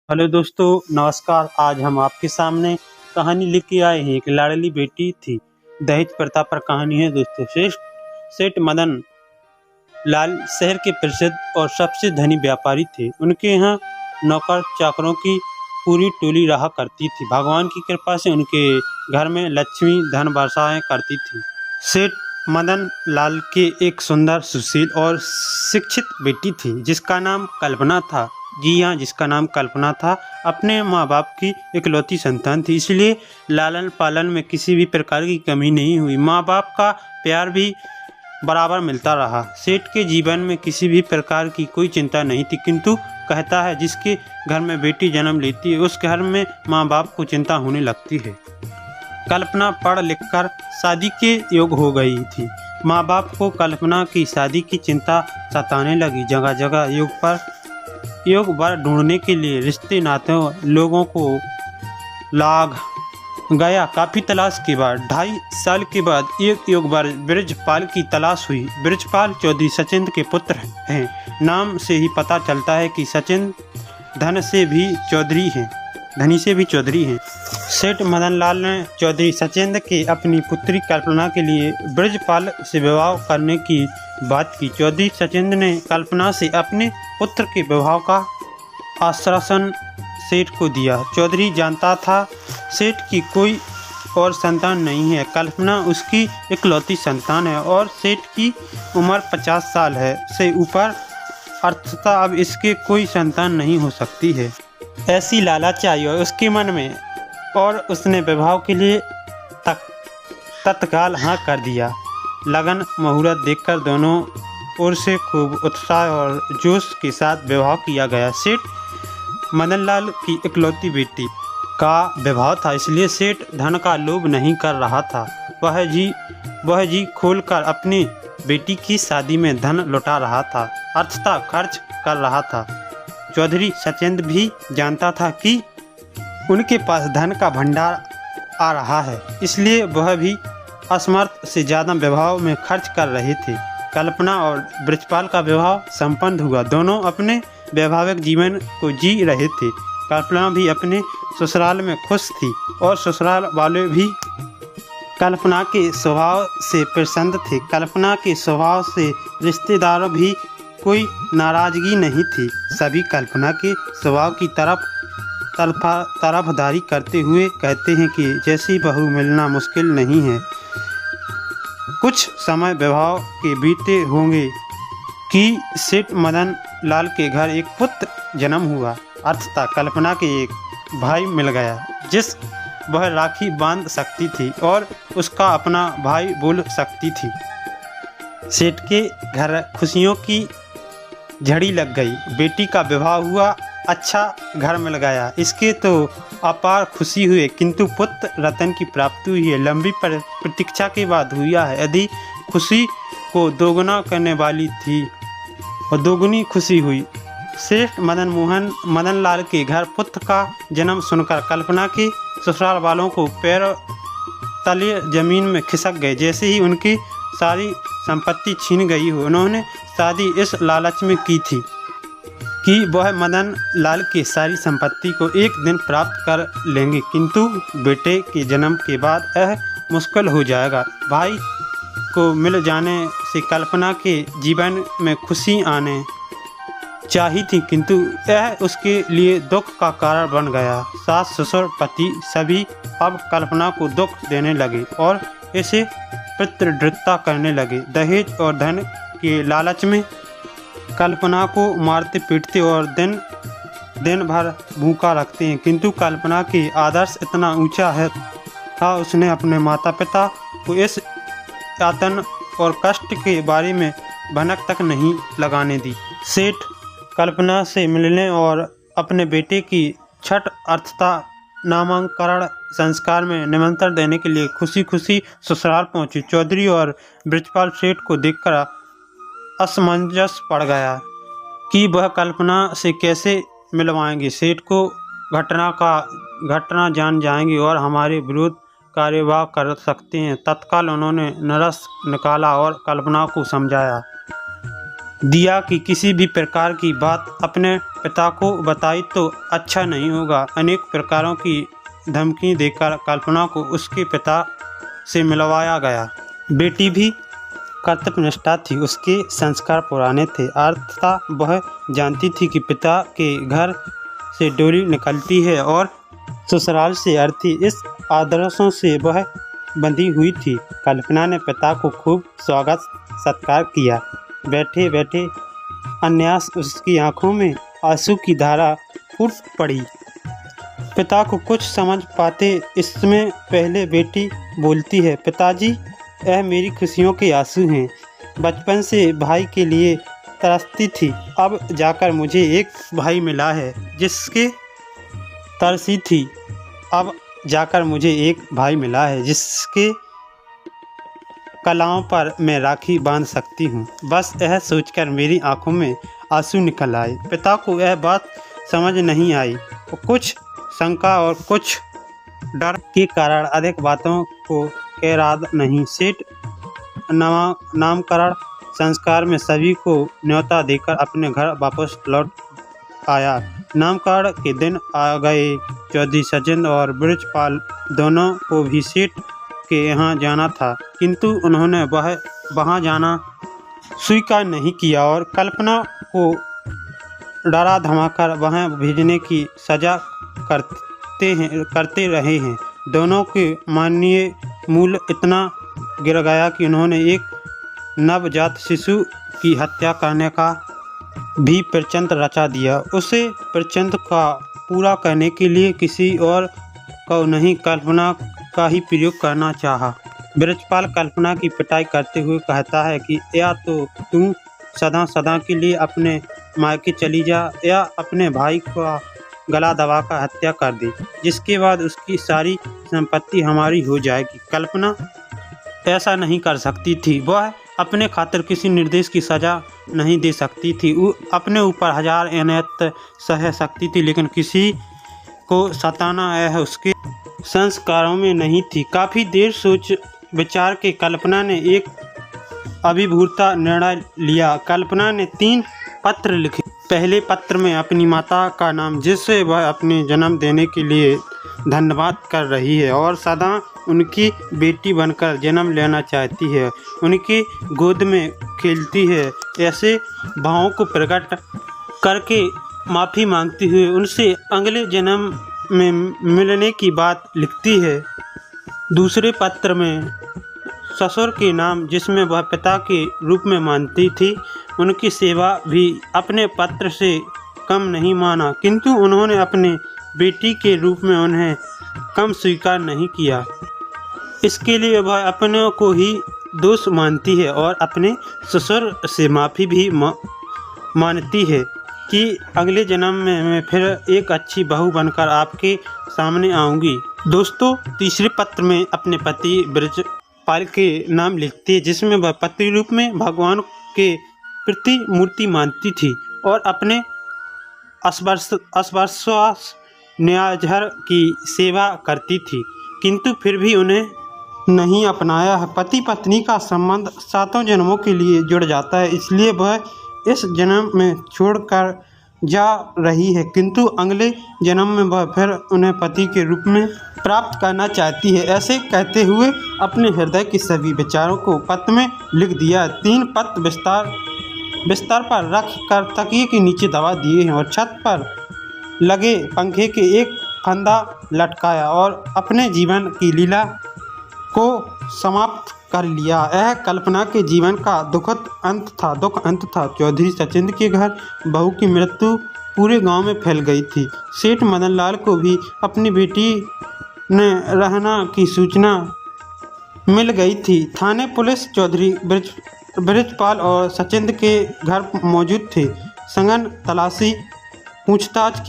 Hello दोस्तों, नमस्कार। आज हम आपके सामने कहानी लेके आए हैं। एक लाडली बेटी थी। दहेज प्रथा पर कहानी है दोस्तों। सेठ मदन लाल शहर के प्रसिद्ध और सबसे धनी व्यापारी थे। उनके यहाँ नौकर चाकरों की पूरी टोली रहा करती थी। भगवान की कृपा से उनके घर में लक्ष्मी धन वर्षाएं करती थी। सेठ मदन लाल के एक सुंदर, सुशील और शिक्षित बेटी थी जिसका नाम कल्पना था। जी हाँ, जिसका नाम कल्पना था। अपने माँ बाप की इकलौती संतान थी, इसलिए लालन पालन में किसी भी प्रकार की कमी नहीं हुई। माँ बाप का प्यार भी बराबर मिलता रहा। सेठ के जीवन में किसी भी प्रकार की कोई चिंता नहीं थी, किंतु कहता है जिसके घर में बेटी जन्म लेती है उस घर में माँ बाप को चिंता होने लगती है। कल्पना पढ़ लिख कर शादी के योग हो गई थी। माँ बाप को कल्पना की शादी की चिंता सताने लगी। जगह जगह योग वर ढूंढने के लिए रिश्ते नातों लोगों को लाग गया। काफी तलाश के बाद 2.5 साल के बाद एक योग वर ब्रजपाल की तलाश हुई। ब्रजपाल चौधरी सचिंद्र के पुत्र हैं। नाम से ही पता चलता है कि सचिंद्र धनी से भी चौधरी हैं। सेठ मदन लाल ने चौधरी सचिंद्र के अपनी पुत्री कल्पना के लिए ब्रजपाल से विवाह करने की बात की। चौधरी सचिंद्र ने कल्पना से अपने पुत्र के विवाह का आश्वासन सेठ को दिया। चौधरी जानता था सेठ की कोई और संतान नहीं है। कल्पना उसकी इकलौती संतान है और सेठ की उम्र 50 साल है से ऊपर, अर्थात अब इसके कोई संतान नहीं हो सकती है। ऐसी लालच आई उसके मन में और उसने विवाह के लिए तत्काल हाँ कर दिया। लगन मुहूर्त देखकर दोनों ओर से खूब उत्साह और जोश के साथ विवाह किया गया। सेठ मदनलाल की इकलौती बेटी का विवाह था, इसलिए सेठ धन का लोभ नहीं कर रहा था। वह जी खोलकर अपनी बेटी की शादी में धन लुटा रहा था, अर्थात खर्च कर रहा था। चौधरी सचिंद्र भी जानता था कि उनके पास धन का भंडार आ रहा है, इसलिए वह भी असमर्थ से ज़्यादा विवाह में खर्च कर रहे थे। कल्पना और ब्रजपाल का विवाह संपन्न हुआ। दोनों अपने वैवाहिक जीवन को जी रहे थे। कल्पना भी अपने ससुराल में खुश थी और ससुराल वाले भी कल्पना के स्वभाव से प्रसन्न थे। कल्पना के स्वभाव से रिश्तेदारों भी कोई नाराजगी नहीं थी। सभी कल्पना के स्वभाव की तरफदारी करते हुए कहते हैं कि जैसी बहू मिलना मुश्किल नहीं है। कुछ समय विवाह के बीते होंगे कि सेठ मदन लाल के घर एक पुत्र जन्म हुआ, अर्थात कल्पना के एक भाई मिल गया जिस वह राखी बांध सकती थी और उसका अपना भाई बोल सकती थी। सेठ के घर खुशियों की झड़ी लग गई। बेटी का विवाह हुआ, अच्छा घर मिल गया, इसके तो अपार खुशी हुई। किंतु पुत्र रतन की प्राप्ति हुई है, लंबी प्रतीक्षा के बाद हुआ है। यदि खुशी को दोगुना करने वाली थी और दोगुनी खुशी हुई। सेठ मदन लाल के घर पुत्र का जन्म सुनकर कल्पना के ससुराल वालों को पैर तले जमीन में खिसक गए। जैसे ही उनकी सारी संपत्ति छीन गई हो, उन्होंने शादी इस लालच में की थी कि वह मदन लाल की सारी संपत्ति को एक दिन प्राप्त कर लेंगे, किंतु बेटे के जन्म के बाद यह मुश्किल हो जाएगा। भाई को मिल जाने से कल्पना के जीवन में खुशी आने चाहिए थी, किंतु यह उसके लिए दुख का कारण बन गया। सास ससुर पति सभी अब कल्पना को दुख देने लगे और इसे पितृदृढ़ता करने लगे। दहेज और धन के लालच में कल्पना को मारते पीटते और दिन भर भूखा रखते हैं, किंतु कल्पना के आदर्श इतना ऊंचा था, उसने अपने माता पिता को इस यातन और कष्ट के बारे में भनक तक नहीं लगाने दी। सेठ कल्पना से मिलने और अपने बेटे की छठ अर्थात नामकरण संस्कार में निमंत्रण देने के लिए खुशी खुशी ससुराल पहुंचे। चौधरी और ब्रजपाल सेठ को देखकर असमंजस पड़ गया कि वह कल्पना से कैसे मिलवाएंगे। सेठ को घटना जान जाएंगे और हमारे विरुद्ध कार्यवाही कर सकते हैं। तत्काल उन्होंने नरस निकाला और कल्पना को समझाया दिया कि किसी भी प्रकार की बात अपने पिता को बताई तो अच्छा नहीं होगा। अनेक प्रकारों की धमकी देकर कल्पना को उसके पिता से मिलवाया गया। बेटी भी कर्तव्यनिष्ठा थी, उसके संस्कार पुराने थे। अर्थात वह जानती थी कि पिता के घर से डोली निकलती है और ससुराल से अर्थी। इस आदर्शों से वह बंधी हुई थी। कल्पना ने पिता को खूब स्वागत सत्कार किया। बैठे बैठे अन्यास उसकी आंखों में आंसू की धारा फूट पड़ी। पिता को कुछ समझ पाते इसमें पहले बेटी बोलती है, पिताजी, यह मेरी खुशियों के आंसू हैं। बचपन से भाई के लिए तरसती थी, अब जाकर मुझे एक भाई मिला है जिसके तरसी थी। अब जाकर मुझे एक भाई मिला है जिसके कलाओं पर मैं राखी बांध सकती हूँ। बस यह सोचकर मेरी आंखों में आंसू निकल आए। पिता को यह बात समझ नहीं आई। कुछ शंका और कुछ डर के कारण अधिक बातों को कह रहा नहीं। सेठ नामकरण संस्कार में सभी को न्योता देकर अपने घर वापस लौट आया। नामकरण के दिन आ गए। चौधरी सचिंद्र और बृजपाल दोनों को भी सेठ के यहाँ जाना था, किंतु उन्होंने वहाँ जाना स्वीकार नहीं किया और कल्पना को डरा धमाकर वहाँ भेजने की सजा करते रहे हैं। दोनों के माननीय मूल्य इतना गिर गया कि उन्होंने एक नवजात शिशु की हत्या करने का भी प्रचंड रचा दिया। उसे प्रचंड का पूरा करने के लिए किसी और को नहीं, कल्पना का ही प्रयोग करना चाहा। बृजपाल कल्पना की पिटाई करते हुए कहता है कि या तो तू सदा सदा के लिए अपने मायके चली जा या अपने भाई का गला दबाकर हत्या कर दे, जिसके बाद उसकी सारी संपत्ति हमारी हो जाएगी। कल्पना ऐसा नहीं कर सकती थी। वह अपने खातिर किसी निर्देश की सज़ा नहीं दे सकती थी। वो अपने ऊपर हजार अनैत सह सकती थी, लेकिन किसी को सताना यह उसके संस्कारों में नहीं थी। काफ़ी देर सोच विचार के कल्पना ने एक अभिभूता निर्णय लिया। कल्पना ने 3 पत्र लिखे। पहले पत्र में अपनी माता का नाम, जिसे वह अपने जन्म देने के लिए धन्यवाद कर रही है और सदा उनकी बेटी बनकर जन्म लेना चाहती है, उनकी गोद में खेलती है, ऐसे भावों को प्रकट करके माफ़ी मांगती हुए उनसे अगले जन्म में मिलने की बात लिखती है। दूसरे पत्र में ससुर के नाम, जिसमें वह पिता के रूप में मानती थी, उनकी सेवा भी अपने पत्र से कम नहीं माना, किंतु उन्होंने अपने बेटी के रूप में उन्हें कम स्वीकार नहीं किया। इसके लिए वह अपने को ही दोष मानती है और अपने ससुर से माफ़ी भी मानती है कि अगले जन्म में मैं फिर एक अच्छी बहू बनकर आपके सामने आऊँगी। दोस्तों, तीसरे पत्र में अपने पति बृजपाल के नाम लिखती है, जिसमें वह पति रूप में भगवान के प्रति मूर्ति मानती थी और अपने अस्पर्श्वास न्यायधर की सेवा करती थी, किंतु फिर भी उन्हें नहीं अपनाया है। पति पत्नी का संबंध 7 जन्मों के लिए जुड़ जाता है, इसलिए वह इस जन्म में छोड़कर जा रही है, किंतु अगले जन्म में वह फिर उन्हें पति के रूप में प्राप्त करना चाहती है। ऐसे कहते हुए अपने हृदय के सभी विचारों को पत्र में लिख दिया। 3 पत्र बिस्तर पर रख कर तकिए के नीचे दबा दिए हैं और छत पर लगे पंखे के एक फंदा लटकाया और अपने जीवन की लीला को समाप्त कर लिया। यह कल्पना के जीवन का दुख अंत था। चौधरी सचिंद्र के घर बहू की मृत्यु पूरे गांव में फैल गई थी। सेठ मदन लाल को भी अपनी बेटी ने रहना की सूचना मिल गई थी। थाने पुलिस चौधरी बृजपाल और सचिंद्र के घर मौजूद थे। सघन तलाशी पूछताछ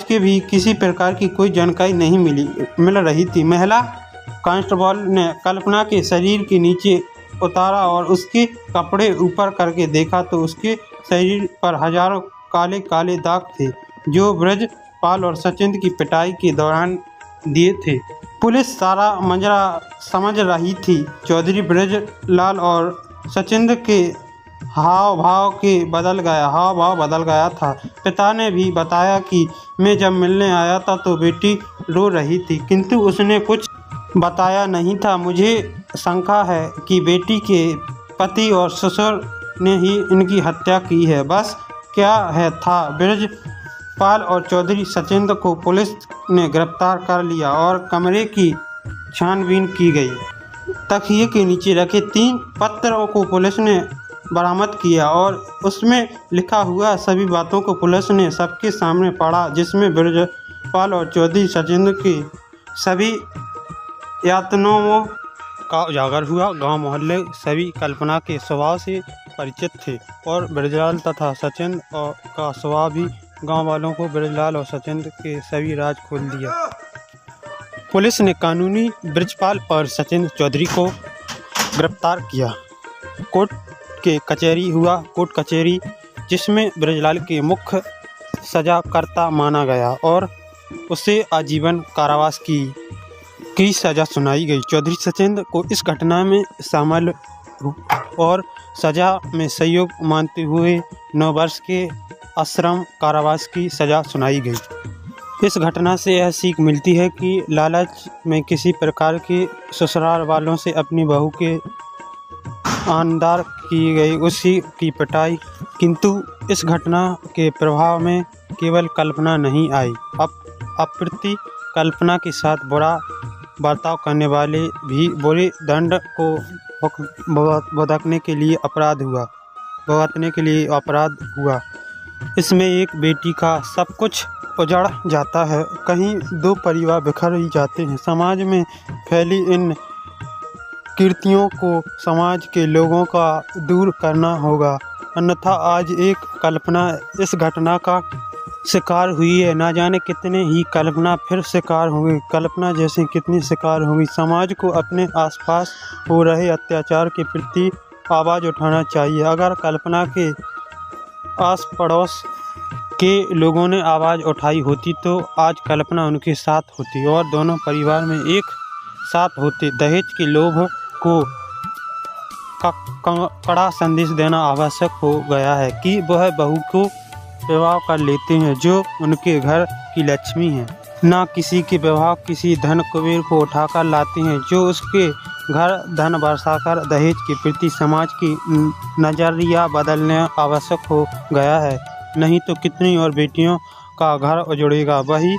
के भी किसी प्रकार की कोई जानकारी नहीं मिल रही थी। महिला कांस्टेबल ने कल्पना के शरीर के नीचे उतारा और उसके कपड़े ऊपर करके देखा तो उसके शरीर पर हजारों काले काले दाग थे, जो बृजपाल और सचिंद्र की पिटाई के दौरान दिए थे। पुलिस सारा माजरा समझ रही थी। चौधरी बृजलाल और सचिंद्र के हाव भाव बदल गया था। पिता ने भी बताया कि मैं जब मिलने आया था तो बेटी रो रही थी, किंतु उसने कुछ बताया नहीं था। मुझे शंका है कि बेटी के पति और ससुर ने ही इनकी हत्या की है। बस क्या है था, ब्रजपाल और चौधरी सचिंद्र को पुलिस ने गिरफ्तार कर लिया और कमरे की छानबीन की गई। तकिए के नीचे रखे 3 पत्रों को पुलिस ने बरामद किया और उसमें लिखा हुआ सभी बातों को पुलिस ने सबके सामने पढ़ा, जिसमें ब्रजपाल और चौधरी सचिंद्र की सभी यातनाओं का उजागर हुआ। गांव मोहल्ले सभी कल्पना के स्वभाव से परिचित थे और ब्रजलाल तथा सचिंद्र का स्वभाव भी गांव वालों को ब्रजलाल और सचिंद्र के सभी राज खोल दिया। पुलिस ने कानूनी ब्रजपाल और सचिंद्र चौधरी को गिरफ्तार किया। कोर्ट कचहरी जिसमें ब्रजलाल के मुख्य सजाकर्ता माना गया और उसे आजीवन कारावास की सज़ा सुनाई गई। चौधरी सचिंद्र को इस घटना में शामिल और सज़ा में सहयोग मानते हुए 9 वर्ष के आश्रम कारावास की सज़ा सुनाई गई। इस घटना से यह सीख मिलती है कि लालच में किसी प्रकार के ससुराल वालों से अपनी बहू के आनदार की गई उसी की पिटाई, किंतु इस घटना के प्रभाव में केवल कल्पना नहीं आई, अप्रति कल्पना के साथ बुरा बर्ताव करने वाले भी बुरे दंड को भुगतने के लिए अपराध हुआ। इसमें एक बेटी का सब कुछ उजड़ जाता है, कहीं 2 परिवार बिखर ही जाते हैं। समाज में फैली इन कीर्तियों को समाज के लोगों का दूर करना होगा, अन्यथा आज एक कल्पना इस घटना का शिकार हुई है, ना जाने कितने ही कल्पना फिर शिकार होंगे। कल्पना जैसे कितनी शिकार होंगी। समाज को अपने आसपास हो रहे अत्याचार के प्रति आवाज़ उठाना चाहिए। अगर कल्पना के आस पड़ोस के लोगों ने आवाज़ उठाई होती तो आज कल्पना उनके साथ होती और दोनों परिवार में एक साथ होते। दहेज के लोभ को कड़ा संदेश देना आवश्यक हो गया है कि वह बहू को विवाह कर लेते हैं जो उनके घर की लक्ष्मी है, ना किसी के विवाह किसी धन कुबेर को उठाकर लाते हैं जो उसके घर धन बरसाकर। दहेज के प्रति समाज की नज़रिया बदलना आवश्यक हो गया है, नहीं तो कितनी और बेटियों का घर उजड़ेगा। वही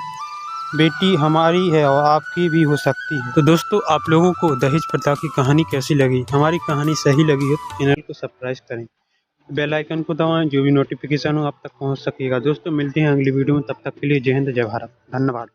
बेटी हमारी है और आपकी भी हो सकती है। तो दोस्तों, आप लोगों को दहेज प्रथा की कहानी कैसी लगी? हमारी कहानी सही लगी है तो चैनल को सब्सक्राइब करें, बेल आइकन को दबाएं, जो भी नोटिफिकेशन हो आप तक पहुंच सकेगा। दोस्तों, मिलते हैं अगली वीडियो में, तब तक के लिए जय हिंद जय भारत, धन्यवाद।